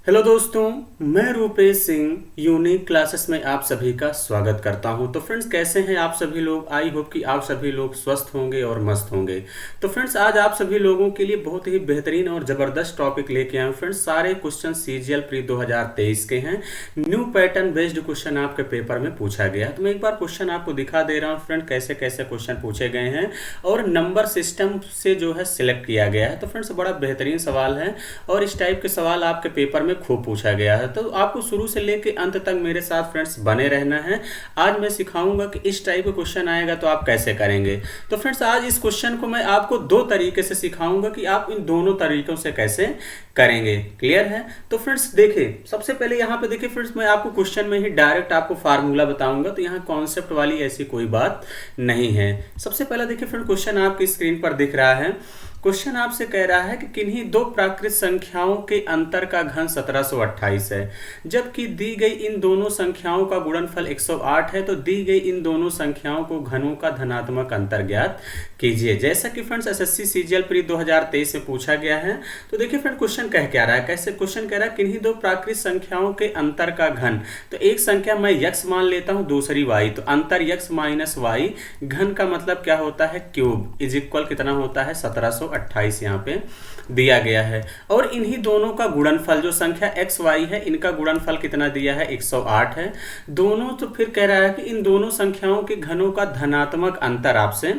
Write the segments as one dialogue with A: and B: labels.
A: Hello दोस्तों, मैं Rupesh Singh unique classes में आप सभी का स्वागत करता हूं। तो फ्रेंड्स, कैसे हैं आप सभी लोग। आई होप कि आप सभी लोग स्वस्थ होंगे और मस्त होंगे। तो फ्रेंड्स, आज आप सभी लोगों के लिए बहुत ही बेहतरीन और ज़बरदस्त टॉपिक लेके आए हूं। फ्रेंड्स, सारे क्वेश्चन सीजीएल प्री 2023 के हैं। न्यू पैटर्न बेस्ड क्वेश्चन आपके पेपर में पूछा गया है। तो मैं एक बार क्वेश्चन आपको दिखा दे रहा हूँ फ्रेंड, कैसे कैसे क्वेश्चन पूछे गए हैं और नंबर सिस्टम से जो है सिलेक्ट किया गया है। तो फ्रेंड्स, बड़ा बेहतरीन सवाल है और इस टाइप के सवाल आपके पेपर में खूब पूछा गया है। तो आपको शुरू से लेके अंत तक मेरे साथ फ्रेंड्स बने रहना है। आज मैं सिखाऊंगा कि इस टाइप का क्वेश्चन आएगा तो आप कैसे करेंगे। तो फ्रेंड्स, आज इस क्वेश्चन को मैं आपको दो तरीके से सिखाऊंगा कि आप इन दोनों तरीकों से कैसे करेंगे। क्लियर है। तो फ्रेंड्स देखिए, सबसे पहले यहाँ पे देखिए फ्रेंड्स, मैं आपको क्वेश्चन में ही डायरेक्ट आपको फार्मूला बताऊंगा। तो यहाँ कॉन्सेप्ट वाली ऐसी कोई बात नहीं है। सबसे पहले देखिए फ्रेंड, क्वेश्चन आपकी स्क्रीन पर दिख रहा है। क्वेश्चन आपसे कह रहा है कि किन्हीं दो प्राकृत संख्याओं के अंतर का घन 1728 है, जबकि दी गई इन दोनों संख्याओं का गुणनफल 108 है। तो दी गई इन दोनों संख्याओं को घनों का धनात्मक अंतर ज्ञात कीजिए। जैसा कि फ्रेंड्स एसएससी सीजीएल प्री 2023 में पूछा गया है। तो देखिए फ्रेंड, क्वेश्चन कह क्या रहा है, कैसे क्वेश्चन कह रहा है किन्हीं दो प्राकृत संख्याओं के अंतर का घन। तो एक संख्या मैं यक्स मान लेता हूं, दूसरी वाई। तो अंतर यक्स माइनस वाई, घन का मतलब क्या होता है, क्यूब, इज इक्वल कितना होता है 1728 यहाँ पे दिया गया है। और इन्हीं दोनों का गुणनफल, जो संख्या एक्स वाई है, इनका गुणनफल कितना दिया है 108 है दोनों। तो फिर कह रहा है कि इन दोनों संख्याओं के घनों का धनात्मक अंतर आपसे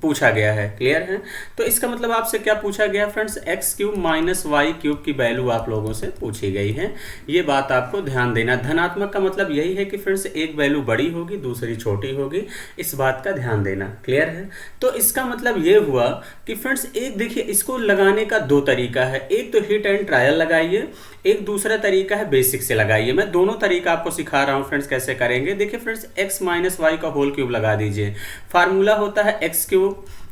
A: पूछा गया है। क्लियर है। तो इसका मतलब आपसे क्या पूछा गया friends, x cube minus y cube की वैल्यू आप लोगों से पूछी गई है। ये बात आपको ध्यान देना। धनात्मक का मतलब यही है कि फ्रेंड्स एक वैल्यू बड़ी होगी, दूसरी छोटी होगी। इस बात का ध्यान देना। क्लियर है। तो इसका मतलब ये हुआ कि फ्रेंड्स, एक देखिए, इसको लगाने का दो तरीका है। एक तो हिट एंड ट्रायल लगाइए, एक दूसरा तरीका है बेसिक से लगाइए। मैं दोनों तरीका आपको सिखा रहा हूं फ्रेंड्स, कैसे करेंगे। देखिए फ्रेंड्स, एक्स माइनस वाई का होल क्यूब लगा दीजिए। फार्मूला होता है एक्स क्यूब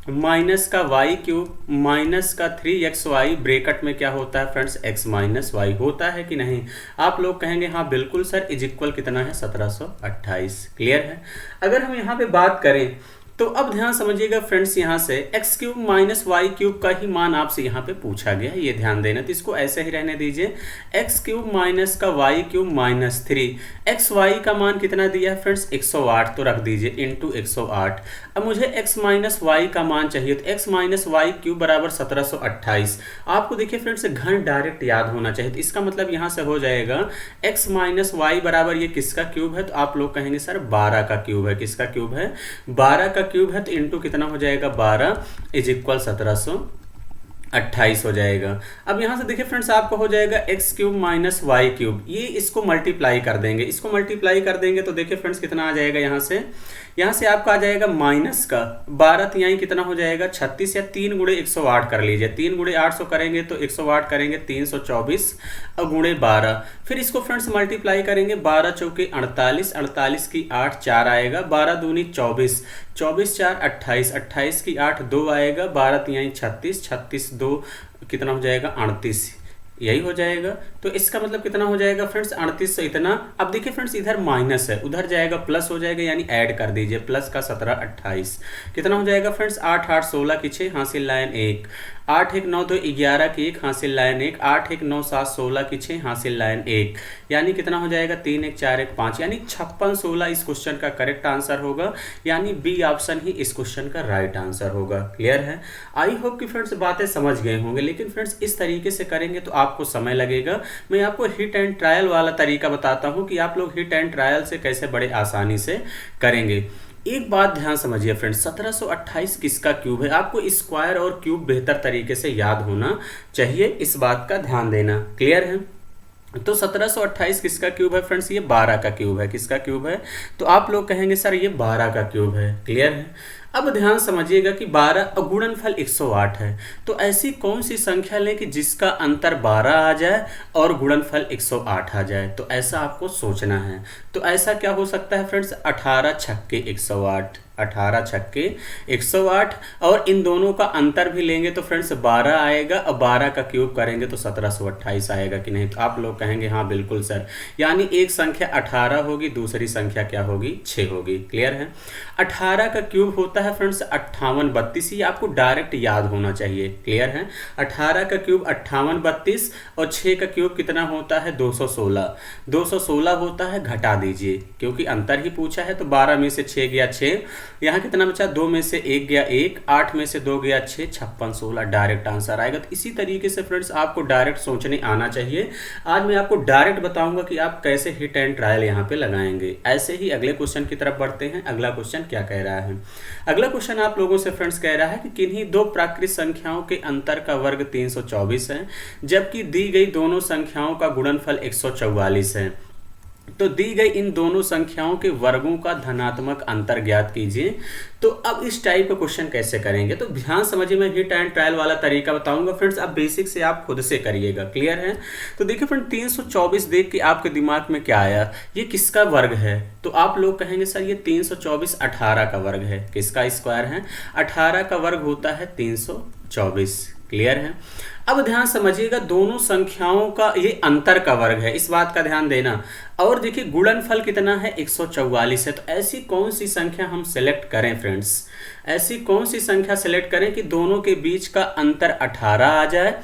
A: माइनस का वाई क्यूब माइनस का 3xy, ब्रेकेट में क्या होता है फ्रेंड्स, x माइनस वाई। होता है कि नहीं। आप लोग कहेंगे हाँ बिल्कुल सर, इज इक्वल कितना है 1728। क्लियर है। अगर हम यहाँ पे बात करें तो अब ध्यान समझिएगा फ्रेंड्स, यहाँ से x cube minus y cube का ही मान आपसे यहाँ पे पूछा गया है, ये ध्यान देना। तो इसको ऐसे ही रहने दीजिए, एक्स क्यूब माइनस का y cube minus 3। X y का मान कितना दिया है फ्रेंड्स 108, तो रख दीजिए इंटू 108। अब मुझे एक्स माइनस वाई का मान चाहिए, तो एक्स माइनस वाई क्यूब बराबर 1728। आपको देखिए फ्रेंड्स, घन डायरेक्ट याद होना चाहिए। तो इसका मतलब यहाँ से हो जाएगा एक्स माइनस वाई बराबर ये किसका क्यूब है, तो आप लोग कहेंगे सर 12 का क्यूब है। किसका क्यूब है, 12 का क्यूब है। तो इंटू कितना हो जाएगा 12 इज इक्वल 1728 हो जाएगा। अब यहाँ से देखिए फ्रेंड्स, आपको हो जाएगा x cube minus y cube, ये इसको मल्टीप्लाई कर देंगे। इसको मल्टीप्लाई कर देंगे तो देखिए फ्रेंड्स कितना आ जाएगा, यहाँ से आपका आ जाएगा माइनस का 12, तो यहाँ कितना हो जाएगा 36, या 3 गुणे 108 कर लीजिए। 3 गुणे 800 करेंगे तो 108 करेंगे 324 और गुणे 12। फिर इसको फ्रेंड्स मल्टीप्लाई करेंगे, 12 चौके 48, 48 की 8 4 आएगा, 12 दूनी 24, 24 4 28, 28 की 8 2 आएगा, 12 तिहाई 36, 36 2 कितना हो जाएगा 38, यही हो जाएगा। तो इसका मतलब कितना हो जाएगा फ्रेंड्स 38 से इतना। अब देखिए फ्रेंड्स, इधर माइनस है, उधर जाएगा प्लस हो जाएगा, यानी ऐड कर दीजिए। प्लस का 17 28 कितना हो जाएगा फ्रेंड्स 8 8 16 की 6 हासिल लाइन 1, 8 1 9 2 11 की 1 हासिल लाइन 1, 8 1 9 7 16 की 6 हासिल लाइन 1, यानी कितना हो जाएगा 3 1 4 1 5, यानी 56 16 इस क्वेश्चन का करेक्ट आंसर होगा। यानी बी ऑप्शन ही इस क्वेश्चन का राइट आंसर होगा। क्लियर है। आई होप कि फ्रेंड्स बातें समझ गए होंगे। लेकिन फ्रेंड्स, इस तरीके से करेंगे तो आपको समय लगेगा। मैं आपको हिट एंड ट्रायल वाला तरीका बताता हूं कि आप लोग हिट एंड ट्रायल से कैसे बड़े आसानी से करेंगे। एक बात ध्यान समझिए फ्रेंड्स, 1728 किसका क्यूब है। आपको स्क्वायर और क्यूब बेहतर तरीके से याद होना चाहिए, इस बात का ध्यान देना। क्लियर है। तो 1728 किसका क्यूब है फ्रेंड्स, ये 12 का क्यूब है। किसका क्यूब है, तो आप लोग कहेंगे सर ये 12 का क्यूब है। क्लियर है। अब ध्यान समझिएगा कि 12 गुणनफल 108 है। तो ऐसी कौन सी संख्या लें कि जिसका अंतर 12 आ जाए और गुणनफल 108 आ जाए। तो ऐसा आपको सोचना है। तो ऐसा क्या हो सकता है फ्रेंड्स, 18 छक्के 108। 18 छक्के 108, और इन दोनों का अंतर भी लेंगे तो फ्रेंड्स 12 आएगा, और 12 का क्यूब करेंगे तो 1728 आएगा कि नहीं। तो आप लोग कहेंगे हाँ बिल्कुल सर, यानी एक संख्या 18 होगी, दूसरी संख्या क्या होगी 6 होगी। क्लियर है। 18 का क्यूब होता है फ्रेंड्स 58 32, ये आपको डायरेक्ट याद होना चाहिए। क्लियर है। 18 का क्यूब 58 32, और 6 का क्यूब कितना होता है 216। 216 होता है, घटा दीजिए क्योंकि अंतर ही पूछा है। तो 12 में से 6 गया 6, यहाँ कितना बचा 2 में से 1 गया 1, 8 में से 2 गया 6, 56 16 डायरेक्ट आंसर आएगा। तो इसी तरीके से फ्रेंड्स आपको डायरेक्ट सोचने आना चाहिए। आज मैं आपको डायरेक्ट बताऊंगा कि आप कैसे हिट एंड ट्रायल यहाँ पे लगाएंगे। ऐसे ही अगले क्वेश्चन की तरफ बढ़ते हैं। अगला क्वेश्चन क्या कह रहा है? अगला क्वेश्चन आप लोगों से फ्रेंड्स कह रहा है कि किन्हीं दो प्राकृत संख्याओं के अंतर का वर्ग 324 है, जबकि दी गई दोनों संख्याओं का गुणनफल 144 है। तो दी गई इन दोनों संख्याओं के वर्गों का धनात्मक अंतर ज्ञात कीजिए। तो अब इस टाइप का क्वेश्चन कैसे करेंगे? तो ध्यान समझिए, मैं हिट एंड ट्रायल वाला तरीका बताऊंगा फ्रेंड्स, आप बेसिक से आप खुद से करिएगा। क्लियर है। तो देखिए फ्रेंड 324 देख के आपके दिमाग में क्या आया, ये किसका वर्ग है? तो आप लोग कहेंगे सर ये 324 18 का वर्ग है। किसका स्क्वायर है? 18 का वर्ग होता है 324। क्लियर है। अब ध्यान समझिएगा, दोनों संख्याओं का ये अंतर का वर्ग है, इस बात का ध्यान देना। और देखिए गुणनफल कितना है 144 है। तो ऐसी कौन सी संख्या हम सेलेक्ट करें फ्रेंड्स? ऐसी कौन सी संख्या सेलेक्ट करें कि दोनों के बीच का अंतर 18 आ जाए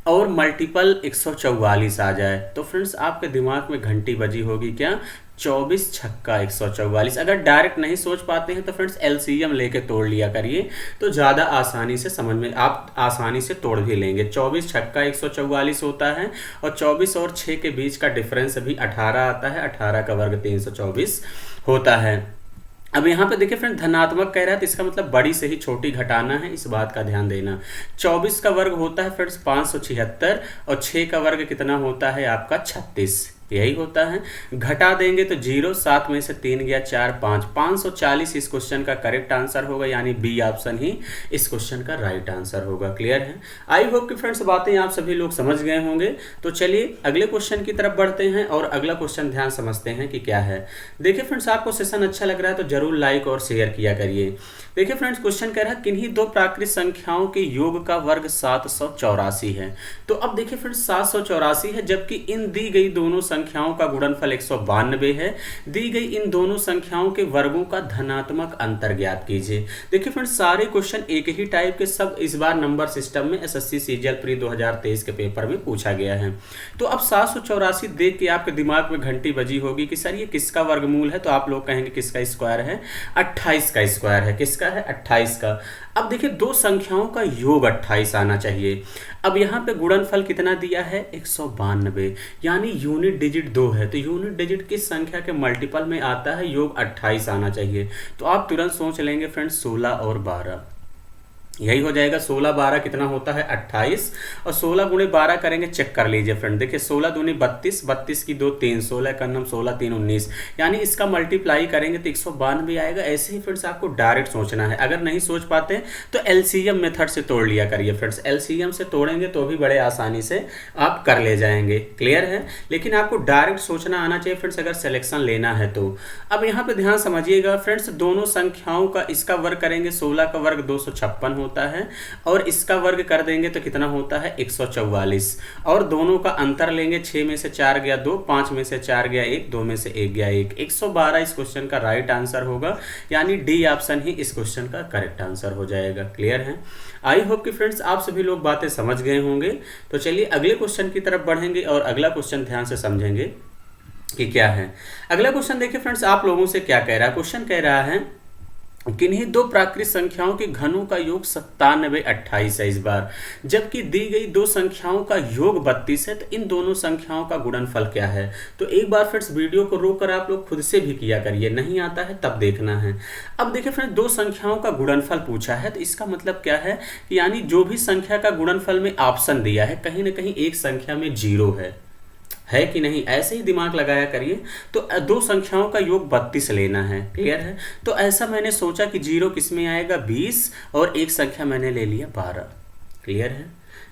A: और मल्टीपल 144 आ जाए? तो फ्रेंड्स आपके दिमाग में घंटी बजी होगी क्या? 24 छक्का 144। अगर डायरेक्ट नहीं सोच पाते हैं तो फ्रेंड्स एलसीएम लेके तोड़ लिया करिए, तो ज़्यादा आसानी से समझ में आप आसानी से तोड़ भी लेंगे। 24 छक्का 144 होता है, और 24 और 6 के बीच का डिफरेंस भी 18 आता है। 18 का वर्ग 324 होता है। अब यहाँ पे देखिए फ्रेंड धनात्मक कह रहा है, तो इसका मतलब बड़ी से ही छोटी घटाना है, इस बात का ध्यान देना। 24 का वर्ग होता है फ्रेंड्स 576, और 6 का वर्ग कितना होता है आपका 36, यही होता है। घटा देंगे तो 0, 7 में से 3 गया 4 5, 540 इस क्वेश्चन का करेक्ट आंसर होगा, यानी बी ऑप्शन ही इस क्वेश्चन का राइट आंसर होगा। क्लियर है। आई होप कि फ्रेंड्स बातें आप सभी लोग समझ गए होंगे। तो चलिए अगले क्वेश्चन की तरफ बढ़ते हैं, और अगला क्वेश्चन ध्यान समझते हैं कि क्या है। देखिए फ्रेंड्स आपको सेशन अच्छा लग रहा है तो जरूर लाइक और शेयर किया करिए। देखिए फ्रेंड्स क्वेश्चन कह रहा है किन्हीं दो प्राकृत संख्याओं के योग का वर्ग 784 है। तो अब देखिए फ्रेंड्स 784 है, जबकि इन दी गई दोनों संख्याओं का गुणनफल 192 है। दी गई इन दोनों संख्याओं के वर्गों का धनात्मक अंतर ज्ञात कीजिए। देखिए फ्रेंड्स सारे क्वेश्चन एक ही टाइप के, सब इस बार नंबर सिस्टम में एसएससी सीजीएल प्री 2023 के पेपर में पूछा गया है। तो अब 784 देख के आपके दिमाग में घंटी बजी होगी कि सर ये किसका वर्गमूल है? तो आप लोग कहेंगे किसका स्क्वायर है? 28 का स्क्वायर है। किसका है? 28 का। अब देखिए दो संख्याओं का योग 28 आना चाहिए। अब यहाँ पे गुणनफल कितना दिया है? 192, यानी यूनिट डिजिट 2 है। तो यूनिट डिजिट किस संख्या के मल्टीपल में आता है? योग 28 आना चाहिए। तो आप तुरंत सोच लेंगे फ्रेंड्स 16 और 12, यही हो जाएगा। 16 12 कितना होता है? 28, और 16 गुणे 12 करेंगे, चेक कर लीजिए फ्रेंड। देखिए 16 दूनी 32, 32 की 2 3, 16 का नाम 16 3 19, यानी इसका मल्टीप्लाई करेंगे तो 192 आएगा। ऐसे ही फ्रेंड्स आपको डायरेक्ट सोचना है। अगर नहीं सोच पाते तो एलसीएम मेथड से तोड़ लिया करिए फ्रेंड्स। एलसीएम से तोड़ेंगे तो भी बड़े आसानी से आप कर ले जाएंगे। क्लियर है। लेकिन आपको डायरेक्ट सोचना आना चाहिए फ्रेंड्स अगर सिलेक्शन लेना है तो। अब यहाँ पे ध्यान समझिएगा फ्रेंड्स, दोनों संख्याओं का इसका वर्ग करेंगे, 16 का वर्ग 256 होता है, और इसका वर्ग कर देंगे तो कितना होता है? 144, और दोनों का अंतर लेंगे, 6 में से 4 गया 2, 5 में से 4 गया 1, 2 में से 1 गया 1, 112 इस क्वेश्चन का राइट आंसर होगा, यानी डी ऑप्शन ही इस क्वेश्चन का करेक्ट आंसर हो जाएगा। क्लियर है। आई होप कि फ्रेंड्स आप सभी लोग बातें समझ गए होंगे। तो चलिए अगले क्वेश्चन की तरफ बढ़ेंगे, और अगला क्वेश्चन ध्यान से समझेंगे कि क्या है। अगला क्वेश्चन देखिए फ्रेंड्स आप लोगों से क्या कह रहा है। क्वेश्चन कह रहा है किन्हीं दो प्राकृत संख्याओं के घनों का योग 97 28 है इस बार, जबकि दी गई दो संख्याओं का योग 32 है। तो इन दोनों संख्याओं का गुणनफल क्या है? तो एक बार फ्रेंड्स वीडियो को रोककर आप लोग खुद से भी किया करिए, नहीं आता है तब देखना है। अब देखिए फ्रेंड्स दो संख्याओं का गुणनफल पूछा है, तो इसका मतलब क्या है? यानी जो भी संख्या का गुणनफल में ऑप्शन दिया है, कहीं ना कहीं एक संख्या में 0 है कि नहीं? ऐसे ही दिमाग लगाया करिए। तो दो संख्याओं का योग 32 लेना है। क्लियर है। तो ऐसा मैंने सोचा कि 0 किस में आएगा? 20, और एक संख्या मैंने ले लिया 12। क्लियर है।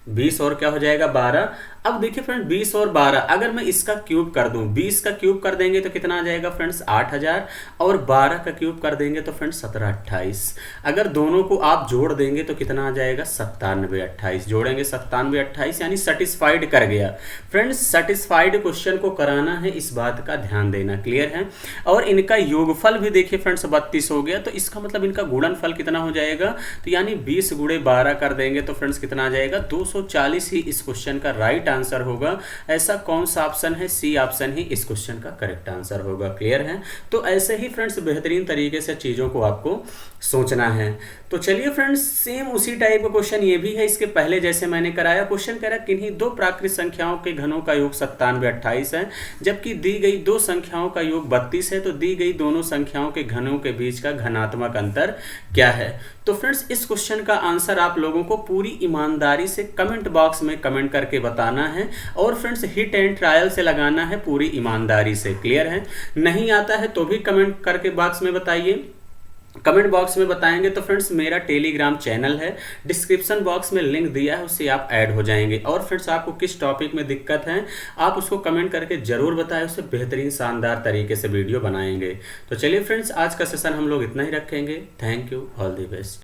A: 20 और क्या हो जाएगा? 12। अब देखिए फ्रेंड्स 20 और 12, अगर मैं इसका क्यूब कर दूं, 20 का क्यूब कर देंगे तो कितना आ जाएगा फ्रेंड्स 8000, और 12 का क्यूब कर देंगे तो फ्रेंड्स 1728। अगर दोनों को आप जोड़ देंगे तो कितना आ जाएगा 9728, जोड़ेंगे 9728 यानी सेटिस्फाइड कर गया। फ्रेंड्स सेटिस्फाइड क्वेश्चन को कराना है, इस बात का ध्यान देना, क्लियर है। और इनका योगफल भी देखिए फ्रेंड्स 32 हो गया, तो इसका मतलब इनका गुणनफल कितना हो जाएगा, तो यानी 20 गुणे 12 कर देंगे तो फ्रेंड्स कितना आ जाएगा 240 ही इस क्वेश्चन का राइट आंसर होगा। ऐसा कौन सा ऑप्शन है, सी ऑप्शन ही इस क्वेश्चन का करेक्ट आंसर होगा, क्लियर है। तो ऐसे ही फ्रेंड्स बेहतरीन तरीके से चीज़ों को आपको सोचना है। तो चलिए फ्रेंड्स सेम उसी टाइप का क्वेश्चन ये भी है, इसके पहले जैसे मैंने कराया। क्वेश्चन कह रहा है किन्हीं दो प्राकृत संख्याओं के घनों का योग 9728 है, जबकि दी गई दो संख्याओं का योग 32 है, तो दी गई दोनों संख्याओं के घनों के बीच का घनात्मक अंतर क्या है। तो फ्रेंड्स इस क्वेश्चन का आंसर आप लोगों को पूरी ईमानदारी से कमेंट बॉक्स में कमेंट करके बताना है, और फ्रेंड्स हिट एंड ट्रायल से लगाना है पूरी ईमानदारी से, क्लियर है। नहीं आता है तो भी कमेंट करके बॉक्स में बताइए। कमेंट बॉक्स में बताएंगे तो फ्रेंड्स मेरा टेलीग्राम चैनल है, डिस्क्रिप्शन बॉक्स में लिंक दिया है, उससे आप ऐड हो जाएंगे। और फ्रेंड्स आपको किस टॉपिक में दिक्कत है आप उसको कमेंट करके जरूर बताएं, उससे बेहतरीन शानदार तरीके से वीडियो बनाएंगे। तो चलिए फ्रेंड्स आज का सेशन हम लोग इतना ही रखेंगे। Thank you, all the best.